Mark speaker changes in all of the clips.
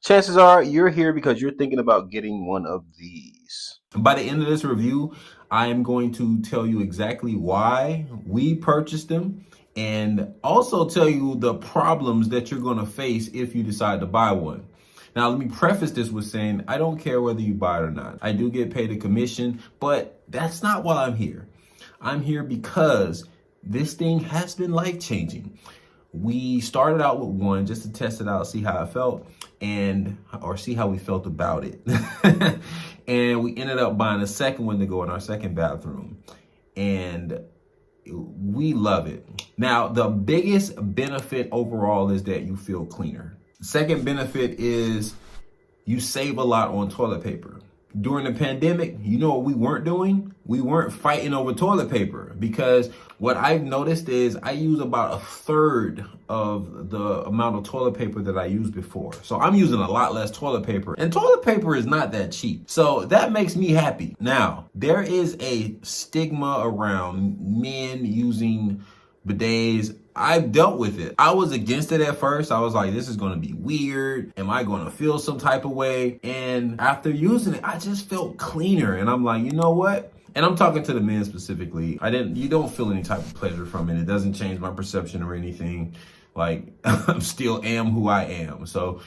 Speaker 1: chances are you're here because you're thinking about getting one of these.
Speaker 2: By the end of this review, I am going to tell you exactly why we purchased them and also tell you the problems that you're going to face if you decide to buy one. Now, let me preface this with saying I don't care whether you buy it or not. I do get paid a commission, but that's not why I'm here. I'm here because this thing has been life-changing. We started out with one just to test it out, see how it felt, or see how we felt about it. And we ended up buying a second one to go in our second bathroom. And we love it. Now, the biggest benefit overall is that you feel cleaner. The second benefit is you save a lot on toilet paper. During the pandemic, you know what we weren't doing? We weren't fighting over toilet paper, because what I've noticed is I use about a third of the amount of toilet paper that I used before. So I'm using a lot less toilet paper, and toilet paper is not that cheap. So that makes me happy. Now, there is a stigma around men using bidets. I've dealt with it. I was against it at first. I was like, this is going to be weird. Am I going to feel some type of way? And after using it, I just felt cleaner. And I'm like, you know what? And I'm talking to the men specifically. You don't feel any type of pleasure from it. It doesn't change my perception or anything. Like, I still am who I am. So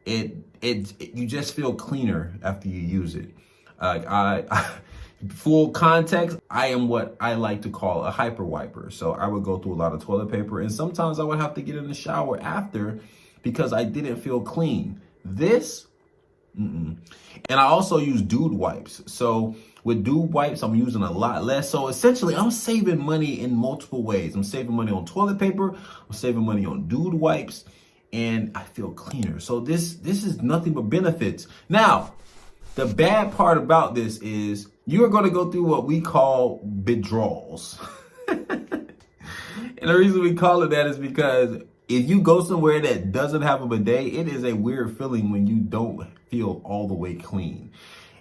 Speaker 2: you just feel cleaner after you use it. Full context, I am what I like to call a hyper wiper. So I would go through a lot of toilet paper, and sometimes I would have to get in the shower after because I didn't feel clean. This, And I also use dude wipes. So with dude wipes, I'm using a lot less. So essentially, I'm saving money in multiple ways. I'm saving money on toilet paper, I'm saving money on dude wipes, and I feel cleaner. So this is nothing but benefits. Now, the bad part about this is you're going to go through what we call withdrawals. And the reason we call it that is because if you go somewhere that doesn't have a bidet, it is a weird feeling when you don't feel all the way clean.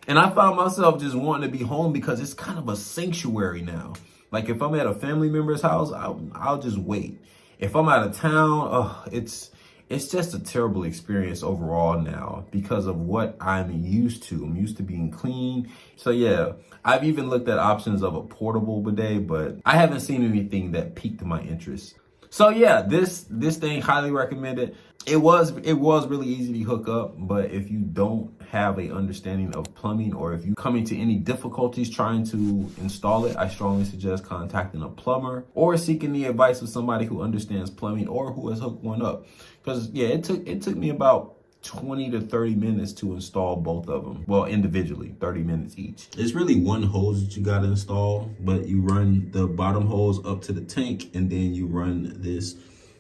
Speaker 2: And I found myself just wanting to be home because it's kind of a sanctuary now. Like if I'm at a family member's house, I'll just wait. If I'm out of town, it's just a terrible experience overall now because of what I'm used to. I'm used to being clean. So yeah, I've even looked at options of a portable bidet, but I haven't seen anything that piqued my interest. So yeah, this thing, highly recommended. It was really easy to hook up, but if you don't have a understanding of plumbing, or if you come into any difficulties trying to install it, I strongly suggest contacting a plumber or seeking the advice of somebody who understands plumbing or who has hooked one up. Because yeah, it took me about 20 to 30 minutes to install both of them. Well, individually, 30 minutes each. It's really one hose that you got to install, but you run the bottom hose up to the tank, and then you run this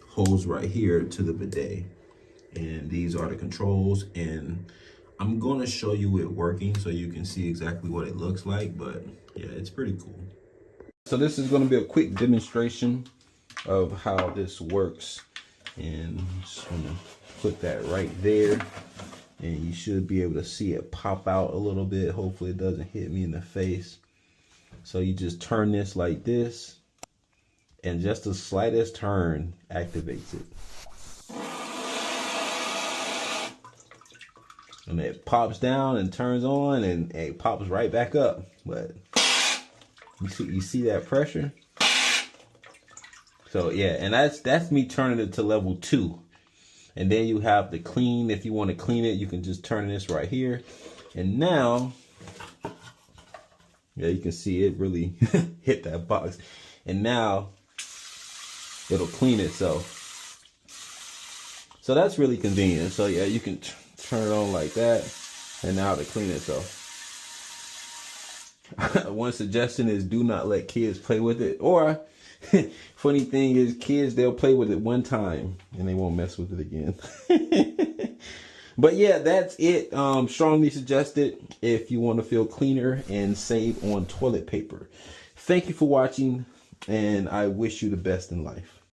Speaker 2: hose right here to the bidet. And these are the controls, and I'm going to show you it working so you can see exactly what it looks like, but yeah, it's pretty cool. So this is going to be a quick demonstration of how this works, and I'm just going to put that right there, and you should be able to see it pop out a little bit. Hopefully it doesn't hit me in the face. So you just turn this like this, and just the slightest turn activates it. And it pops down and turns on, and it pops right back up. But you see that pressure? So yeah, and that's me turning it to level 2. And then you have the clean. If you want to clean it, you can just turn this right here. And now, yeah, you can see it really hit that box. And now it'll clean itself. So that's really convenient. So yeah, you can turn it on like that, and now to clean itself. One suggestion is do not let kids play with it. Or funny thing is, kids, they'll play with it one time and they won't mess with it again. But yeah, that's it. Strongly suggested if you want to feel cleaner and save on toilet paper. Thank you for watching, and I wish you the best in life.